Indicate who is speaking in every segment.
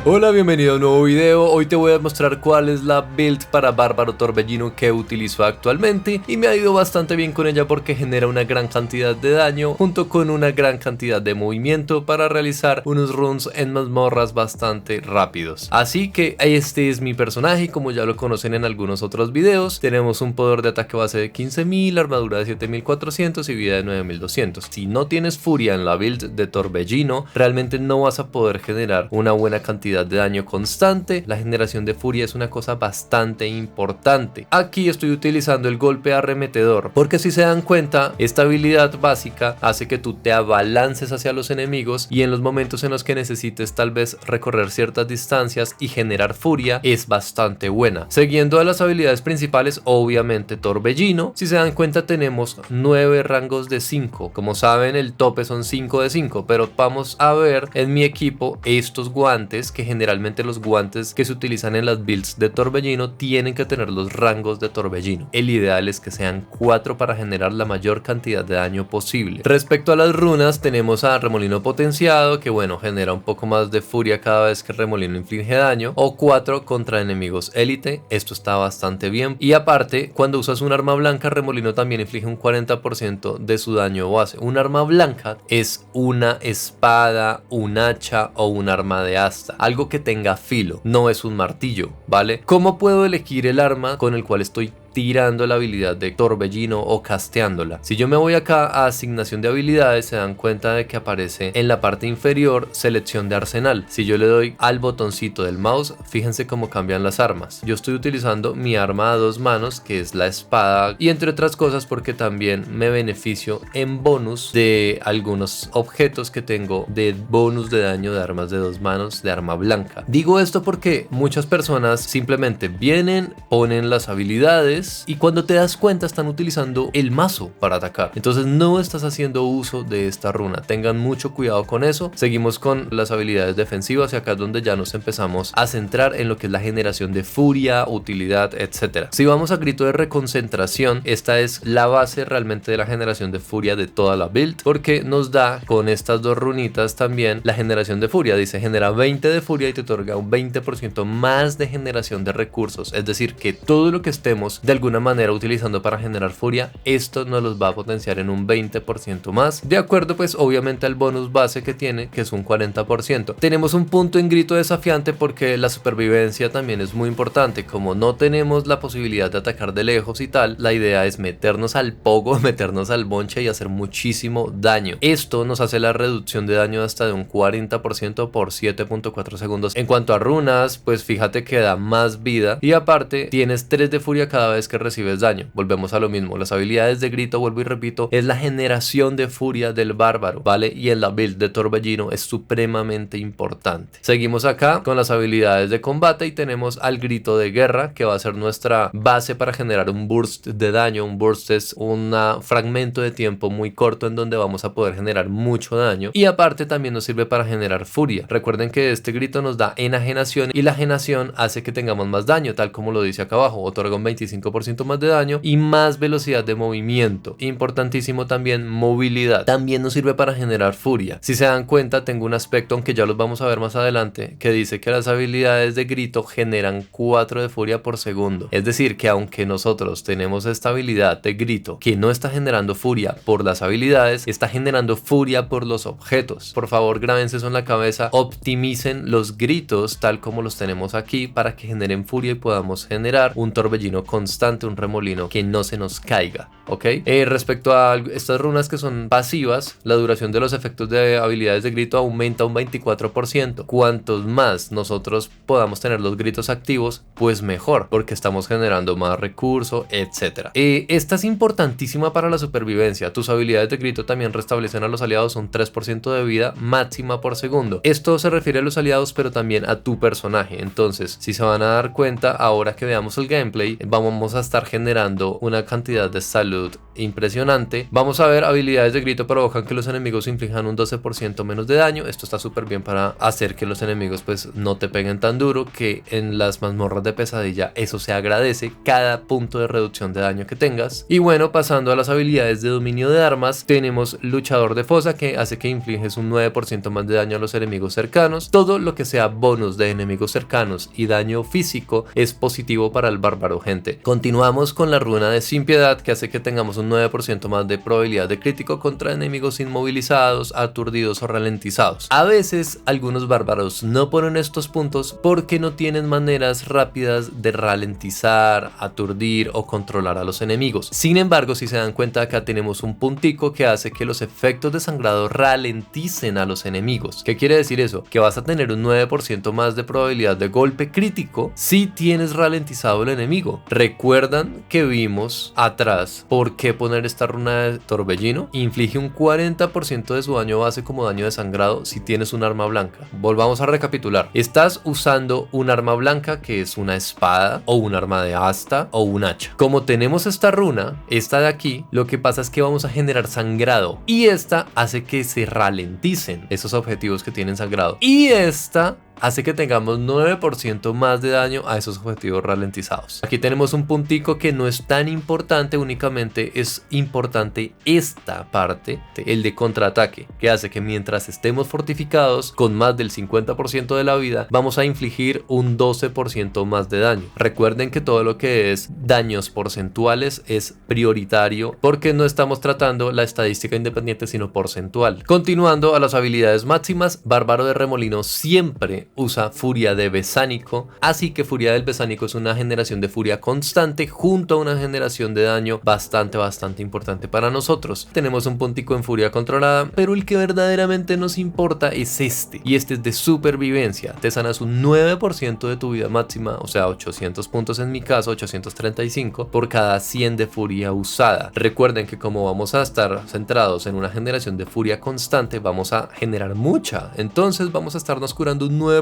Speaker 1: Hola, bienvenido a un nuevo video. Hoy te voy a mostrar cuál es la build para Bárbaro Torbellino que utilizo actualmente y me ha ido bastante bien con ella porque genera una gran cantidad de daño junto con una gran cantidad de movimiento para realizar unos runs en mazmorras bastante rápidos. Así que este es mi personaje y como ya lo conocen en algunos otros videos, tenemos un poder de ataque base de 15.000, armadura de 7.400 y vida de 9.200. Si no tienes furia en la build de Torbellino, realmente no vas a poder generar una buena cantidad de daño constante. La generación de furia es una cosa bastante importante. Aquí estoy utilizando el golpe arremetedor porque si se dan cuenta, esta habilidad básica hace que tú te abalances hacia los enemigos y en los momentos en los que necesites tal vez recorrer ciertas distancias y generar furia es bastante buena. Siguiendo a las habilidades principales, obviamente Torbellino, si se dan cuenta tenemos 9 rangos de 5. Como saben, el tope son 5 de 5, pero vamos a ver en mi equipo estos guantes que generalmente los guantes que se utilizan en las builds de Torbellino tienen que tener los rangos de Torbellino. El ideal es que sean 4 para generar la mayor cantidad de daño posible. Respecto a las runas, tenemos a Remolino Potenciado, que bueno, genera un poco más de furia cada vez que Remolino inflige daño, o 4 contra enemigos élite. Esto está bastante bien. Y aparte, cuando usas un arma blanca, Remolino también inflige un 40% de su daño base. Un arma blanca es una espada, un hacha o un arma de asta. Algo que tenga filo, no es un martillo, ¿vale? ¿Cómo puedo elegir el arma con el cual estoy tirando la habilidad de Torbellino o casteándola? Si yo me voy acá a asignación de habilidades, se dan cuenta de que aparece en la parte inferior selección de arsenal. Si yo le doy al botoncito del mouse, fíjense cómo cambian las armas. Yo estoy utilizando mi arma a 2 manos, que es la espada, y entre otras cosas porque también me beneficio en bonus de algunos objetos que tengo de bonus de daño de armas de 2 manos de arma blanca. Digo esto porque muchas personas simplemente vienen, ponen las habilidades y cuando te das cuenta están utilizando el mazo para atacar. Entonces no estás haciendo uso de esta runa. Tengan mucho cuidado con eso. Seguimos con las habilidades defensivas y acá es donde ya nos empezamos a centrar en lo que es la generación de furia, utilidad, etc. Si vamos a grito de reconcentración, esta es la base realmente de la generación de furia de toda la build porque nos da con estas dos runitas también la generación de furia. Dice genera 20 de furia y te otorga un 20% más de generación de recursos. Es decir, que todo lo que estemos de alguna manera utilizando para generar furia, esto nos los va a potenciar en un 20% más, de acuerdo pues obviamente al bonus base que tiene, que es un 40%. Tenemos un punto en grito desafiante porque la supervivencia también es muy importante. Como no tenemos la posibilidad de atacar de lejos y tal, la idea es meternos al pogo, meternos al bonche y hacer muchísimo daño. Esto nos hace la reducción de daño hasta de un 40% por 7.4 segundos. En cuanto a runas, pues fíjate que da más vida y aparte tienes 3 de furia cada vez que recibes daño. Volvemos a lo mismo, las habilidades de grito, vuelvo y repito, es la generación de furia del bárbaro, ¿vale? Y en la build de Torbellino es supremamente importante. Seguimos acá con las habilidades de combate y tenemos al grito de guerra, que va a ser nuestra base para generar un burst de daño. Un burst es un fragmento de tiempo muy corto en donde vamos a poder generar mucho daño y aparte también nos sirve para generar furia. Recuerden que este grito nos da enajenación y la enajenación hace que tengamos más daño, tal como lo dice acá abajo, otorga un 25% más de daño y más velocidad de movimiento. Importantísimo también movilidad. También nos sirve para generar furia. Si se dan cuenta, tengo un aspecto, aunque ya los vamos a ver más adelante, que dice que las habilidades de grito generan 4 de furia por segundo. Es decir, que aunque nosotros tenemos esta habilidad de grito que no está generando furia por las habilidades, está generando furia por los objetos. Por favor, grábense eso en la cabeza. Optimicen los gritos tal como los tenemos aquí para que generen furia y podamos generar un torbellino constante, un remolino que no se nos caiga, ¿ok? Respecto a estas runas que son pasivas, la duración de los efectos de habilidades de grito aumenta un 24%. Cuantos más nosotros podamos tener los gritos activos, pues mejor, porque estamos generando más recursos, etc. Esta es importantísima para la supervivencia. Tus habilidades de grito también restablecen a los aliados un 3% de vida máxima por segundo. Esto se refiere a los aliados, pero también a tu personaje. Entonces, si se van a dar cuenta, ahora que veamos el gameplay, vamos a estar generando una cantidad de salud impresionante. Vamos a ver, habilidades de grito provocan que los enemigos inflijan un 12% menos de daño. Esto está súper bien para hacer que los enemigos pues no te peguen tan duro, que en las mazmorras de pesadilla eso se agradece, cada punto de reducción de daño que tengas. Y bueno, pasando a las habilidades de dominio de armas, tenemos luchador de fosa, que hace que infliges un 9% más de daño a los enemigos cercanos. Todo lo que sea bonus de enemigos cercanos y daño físico es positivo para el bárbaro, gente. Continuamos con la runa de sin piedad, que hace que tengamos un 9% más de probabilidad de crítico contra enemigos inmovilizados, aturdidos o ralentizados. A veces algunos bárbaros no ponen estos puntos porque no tienen maneras rápidas de ralentizar, aturdir o controlar a los enemigos. Sin embargo, si se dan cuenta, acá tenemos un puntico que hace que los efectos de sangrado ralenticen a los enemigos. ¿Qué quiere decir eso? Que vas a tener un 9% más de probabilidad de golpe crítico si tienes ralentizado el enemigo. ¿Recuerdan que vimos atrás por qué poner esta runa de torbellino? Inflige un 40% de su daño base como daño de sangrado si tienes un arma blanca. Volvamos a recapitular. Estás usando un arma blanca, que es una espada o un arma de asta o un hacha. Como tenemos esta runa, esta de aquí, lo que pasa es que vamos a generar sangrado y esta hace que se ralenticen esos objetivos que tienen sangrado, y esta hace que tengamos 9% más de daño a esos objetivos ralentizados. Aquí tenemos un puntico que no es tan importante, únicamente es importante esta parte, el de contraataque, que hace que mientras estemos fortificados con más del 50% de la vida, vamos a infligir un 12% más de daño. Recuerden que todo lo que es daños porcentuales es prioritario porque no estamos tratando la estadística independiente sino porcentual. Continuando a las habilidades máximas, Bárbaro de Remolino siempre usa Furia de Besánico, así que Furia del Besánico es una generación de furia constante junto a una generación de daño bastante importante para nosotros. Tenemos un puntico en furia controlada, pero el que verdaderamente nos importa es este, y este es de supervivencia. Te sanas un 9% de tu vida máxima, o sea 800 puntos en mi caso, 835 por cada 100 de furia usada. Recuerden que como vamos a estar centrados en una generación de furia constante, vamos a generar mucha, entonces vamos a estarnos curando un 9%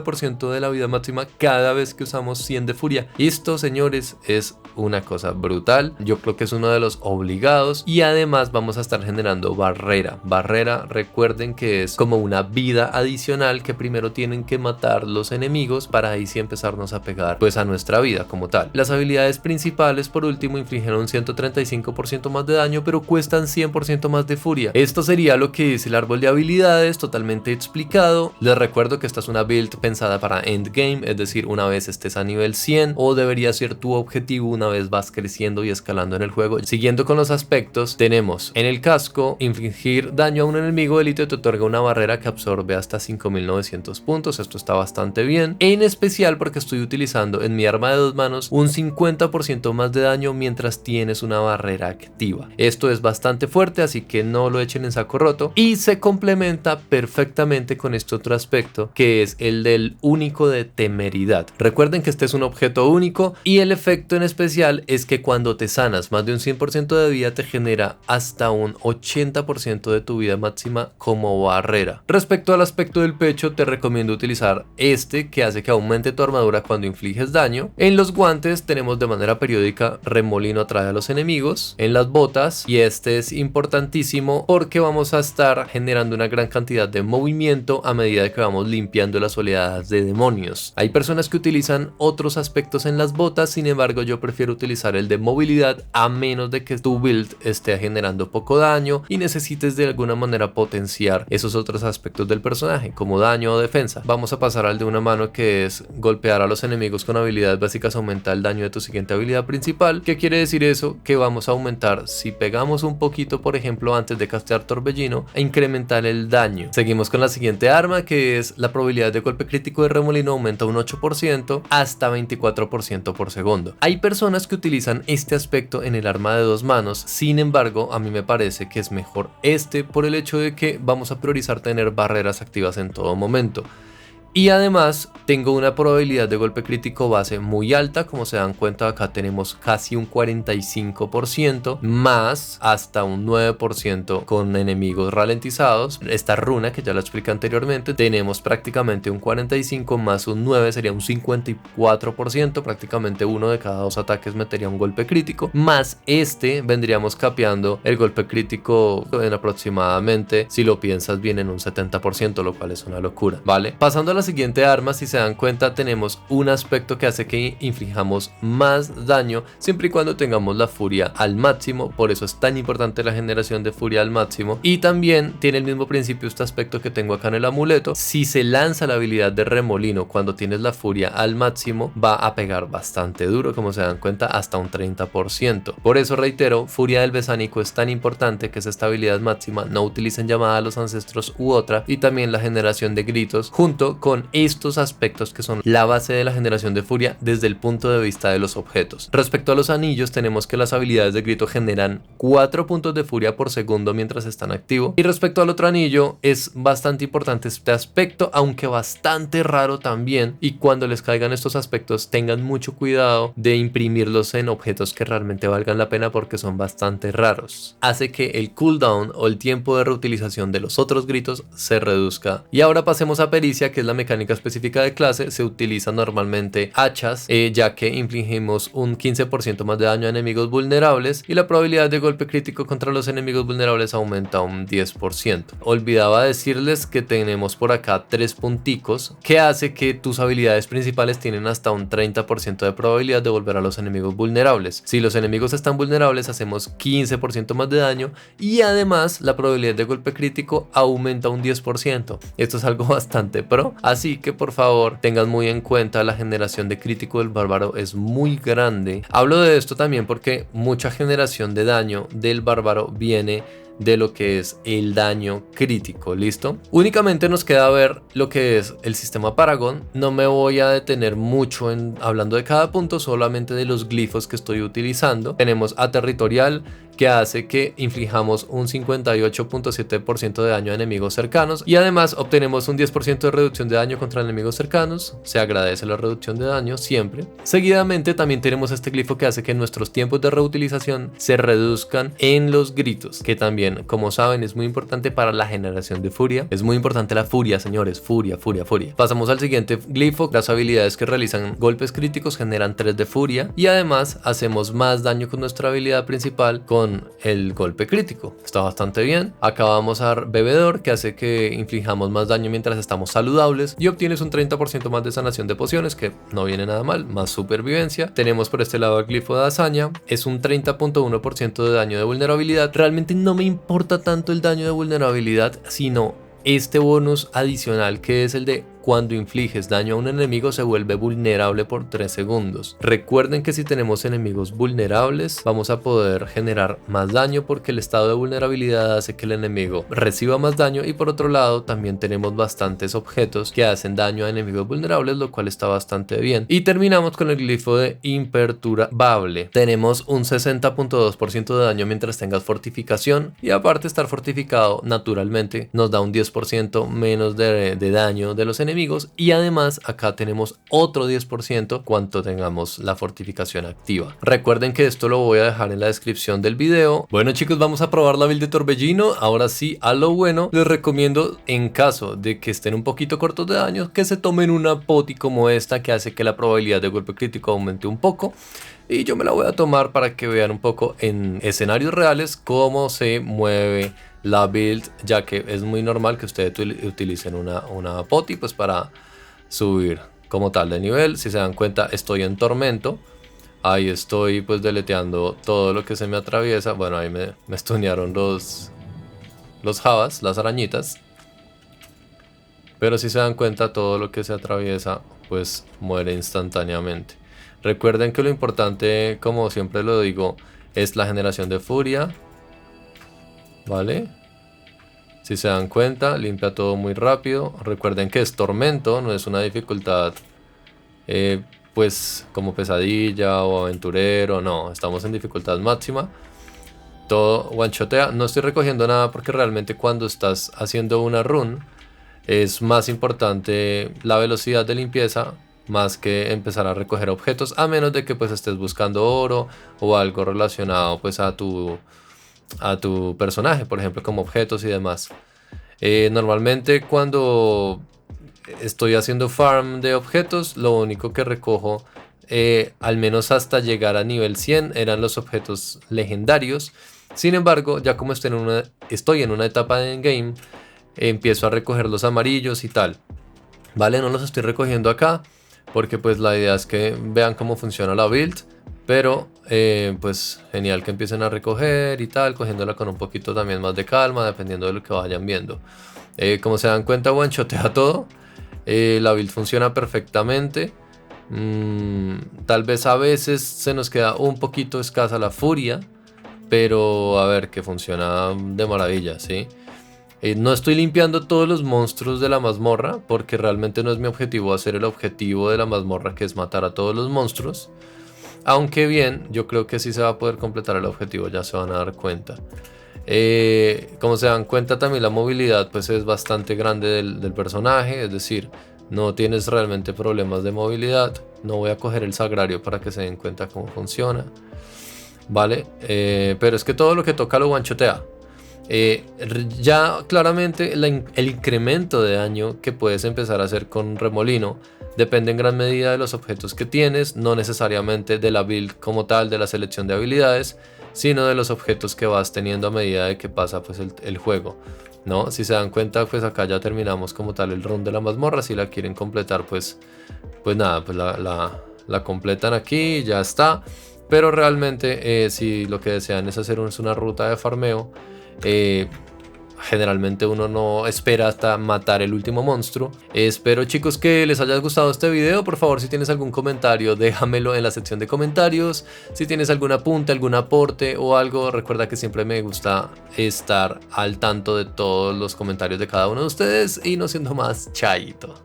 Speaker 1: de la vida máxima cada vez que usamos 100 de furia. Esto, señores, es una cosa brutal. Yo creo que es uno de los obligados, y además vamos a estar generando barrera. Recuerden que es como una vida adicional que primero tienen que matar los enemigos para ahí sí empezarnos a pegar pues a nuestra vida como tal. Las habilidades principales, por último, infligen un 135% más de daño, pero cuestan 100% más de furia. Esto sería lo que es el árbol de habilidades, totalmente explicado. Les recuerdo que esta es una build pensada para endgame, es decir, una vez estés a nivel 100, o debería ser tu objetivo una vez vas creciendo y escalando en el juego. Siguiendo con los aspectos, tenemos en el casco, infligir daño a un enemigo élite te otorga una barrera que absorbe hasta 5900 puntos. Esto está bastante bien, en especial porque estoy utilizando en mi arma de 2 manos un 50% más de daño mientras tienes una barrera activa. Esto es bastante fuerte, así que no lo echen en saco roto, y se complementa perfectamente con este otro aspecto, que es el del único de temeridad. Recuerden que este es un objeto único, y el efecto en especial es que cuando te sanas más de un 100% de vida te genera hasta un 80% de tu vida máxima como barrera. Respecto al aspecto del pecho, te recomiendo utilizar este, que hace que aumente tu armadura cuando infliges daño. En los guantes tenemos de manera periódica Remolino atrae a los enemigos. En las botas, y este es importantísimo porque vamos a estar generando una gran cantidad de movimiento a medida que vamos limpiando las oleadas de demonios. Hay personas que utilizan otros aspectos en las botas, sin embargo yo prefiero utilizar el de movilidad, a menos de que tu build esté generando poco daño y necesites de alguna manera potenciar esos otros aspectos del personaje como daño o defensa. Vamos a pasar al de una mano, que es golpear a los enemigos con habilidades básicas aumenta el daño de tu siguiente habilidad principal. ¿Qué quiere decir eso? Que vamos a aumentar, si pegamos un poquito por ejemplo antes de castear torbellino, e incrementar el daño. Seguimos con la siguiente arma, que es la probabilidad de golpe crítico de Remolino aumenta un 8% hasta 24% por segundo. Hay personas que utilizan este aspecto en el arma de 2 manos, sin embargo a mí me parece que es mejor este por el hecho de que vamos a priorizar tener barreras activas en todo momento. Y además tengo una probabilidad de golpe crítico base muy alta. Como se dan cuenta, acá tenemos casi un 45% más hasta un 9% con enemigos ralentizados. Esta runa que ya la expliqué anteriormente, tenemos prácticamente un 45 más un 9 sería un 54%, prácticamente uno de cada 2 ataques metería un golpe crítico, más vendríamos capeando el golpe crítico en aproximadamente, si lo piensas bien, en un 70%, lo cual es una locura, ¿vale? Pasando a la siguiente arma, si se dan cuenta, tenemos un aspecto que hace que inflijamos más daño siempre y cuando tengamos la furia al máximo. Por eso es tan importante la generación de furia al máximo. Y también tiene el mismo principio este aspecto que tengo acá en el amuleto. Si se lanza la habilidad de remolino cuando tienes la furia al máximo, va a pegar bastante duro, como se dan cuenta, hasta un 30%. Por eso reitero, furia del besánico es tan importante, que es esta habilidad máxima. No utilicen llamada a los ancestros u otra, y también la generación de gritos junto con estos aspectos que son la base de la generación de furia desde el punto de vista de los objetos. Respecto a los anillos, tenemos que las habilidades de grito generan 4 puntos de furia por segundo mientras están activos, y respecto al otro anillo es bastante importante este aspecto, aunque bastante raro también, y cuando les caigan estos aspectos tengan mucho cuidado de imprimirlos en objetos que realmente valgan la pena, porque son bastante raros. Hace que el cooldown o el tiempo de reutilización de los otros gritos se reduzca. Y ahora pasemos a pericia, que es la mecánica específica de clase. Se utiliza normalmente hachas, ya que infligimos un 15% más de daño a enemigos vulnerables, y la probabilidad de golpe crítico contra los enemigos vulnerables aumenta un 10%. Olvidaba decirles que tenemos por acá 3 punticos, que hace que tus habilidades principales tienen hasta un 30% de probabilidad de volver a los enemigos vulnerables. Si los enemigos están vulnerables, hacemos 15% más de daño, y además la probabilidad de golpe crítico aumenta un 10%. Esto es algo bastante pro, así que por favor tengan muy en cuenta la generación de crítico del bárbaro es muy grande. Hablo de esto también porque mucha generación de daño del bárbaro viene de lo que es el daño crítico. ¿Listo? Únicamente nos queda ver lo que es el sistema Paragon. No me voy a detener mucho en hablando de cada punto, solamente de los glifos que estoy utilizando. Tenemos a territorial, que hace que inflijamos un 58.7% de daño a enemigos cercanos, y además obtenemos un 10% de reducción de daño contra enemigos cercanos. Se agradece la reducción de daño siempre. Seguidamente también tenemos este glifo que hace que nuestros tiempos de reutilización se reduzcan en los gritos, que también, como saben, es muy importante para la generación de furia. Es muy importante la furia, señores, furia. Pasamos al siguiente glifo. Las habilidades que realizan golpes críticos generan 3 de furia, y además hacemos más daño con nuestra habilidad principal con el golpe crítico. Está bastante bien. Acá vamos a bebedor, que hace que inflijamos más daño mientras estamos saludables, y obtienes un 30% más de sanación de pociones, que no viene nada mal, más supervivencia. Tenemos por este lado el glifo de hazaña, es un 30.1% de daño de vulnerabilidad. Realmente no me importa tanto el daño de vulnerabilidad, sino este bonus adicional, que es el de cuando infliges daño a un enemigo se vuelve vulnerable por 3 segundos. Recuerden que si tenemos enemigos vulnerables vamos a poder generar más daño, porque el estado de vulnerabilidad hace que el enemigo reciba más daño, y por otro lado también tenemos bastantes objetos que hacen daño a enemigos vulnerables, lo cual está bastante bien. Y terminamos con el glifo de imperturbable. Tenemos un 60.2% de daño mientras tengas fortificación, y aparte estar fortificado naturalmente nos da un 10% menos de daño de los enemigos, y además acá tenemos otro 10% cuando tengamos la fortificación activa. Recuerden que esto lo voy a dejar en la descripción del video. Bueno chicos, vamos a probar la build de Torbellino. Ahora sí, a lo bueno. Les recomiendo, en caso de que estén un poquito cortos de daño, que se tomen una poti como esta, que hace que la probabilidad de golpe crítico aumente un poco. Y yo me la voy a tomar para que vean un poco en escenarios reales cómo se mueve la build, ya que es muy normal que ustedes utilicen una poti pues para subir como tal de nivel. Si se dan cuenta, estoy en tormento. Ahí estoy pues deleteando todo lo que se me atraviesa. Bueno, ahí me stunearon los javas, las arañitas. Pero si se dan cuenta, todo lo que se atraviesa pues muere instantáneamente. Recuerden que lo importante, como siempre lo digo, es la generación de furia. ¿Vale? Si se dan cuenta, limpia todo muy rápido. Recuerden que es tormento, no es una dificultad pues como pesadilla o aventurero, no, estamos en dificultad máxima. Todo one-shotea. No estoy recogiendo nada porque realmente cuando estás haciendo una run Es más importante la velocidad de limpieza más que empezar a recoger objetos, a menos de que pues estés buscando oro o algo relacionado pues a tu personaje, por ejemplo, como objetos y demás. Normalmente cuando estoy haciendo farm de objetos, lo único que recojo, al menos hasta llegar a nivel 100, eran los objetos legendarios. Sin embargo, ya como estoy en una etapa de endgame, empiezo a recoger los amarillos y tal. Vale, no los estoy recogiendo acá porque pues la idea es que vean cómo funciona la build. Pero pues genial que empiecen a recoger y tal, cogiéndola con un poquito también más de calma, dependiendo de lo que vayan viendo. Como se dan cuenta, one-shotea todo. La build funciona perfectamente. Tal vez a veces se nos queda un poquito escasa la furia, pero a ver, que funciona de maravilla, ¿sí? No estoy limpiando todos los monstruos de la mazmorra, porque realmente no es mi objetivo hacer el objetivo de la mazmorra, que es matar a todos los monstruos. Aunque bien, yo creo que sí se va a poder completar el objetivo, ya se van a dar cuenta. Como se dan cuenta, también la movilidad pues es bastante grande del personaje, es decir, no tienes realmente problemas de movilidad. No voy a coger el sagrario para que se den cuenta cómo funciona, ¿vale? Pero es que todo lo que toca lo guanchotea. Ya claramente el incremento de daño que puedes empezar a hacer con remolino depende en gran medida de los objetos que tienes, no necesariamente de la build como tal, de la selección de habilidades, sino de los objetos que vas teniendo a medida de que pasa pues el juego, ¿no? Si se dan cuenta, pues acá ya terminamos como tal el run de la mazmorra. Si la quieren completar, pues nada, pues la completan aquí y ya está. Pero realmente si lo que desean es hacer una ruta de farmeo, generalmente uno no espera hasta matar el último monstruo. Espero, chicos, que les haya gustado este video. Por favor, si tienes algún comentario, déjamelo en la sección de comentarios. Si tienes algún apunte, algún aporte o algo, recuerda que siempre me gusta estar al tanto de todos los comentarios de cada uno de ustedes. Y no siendo más, chaito.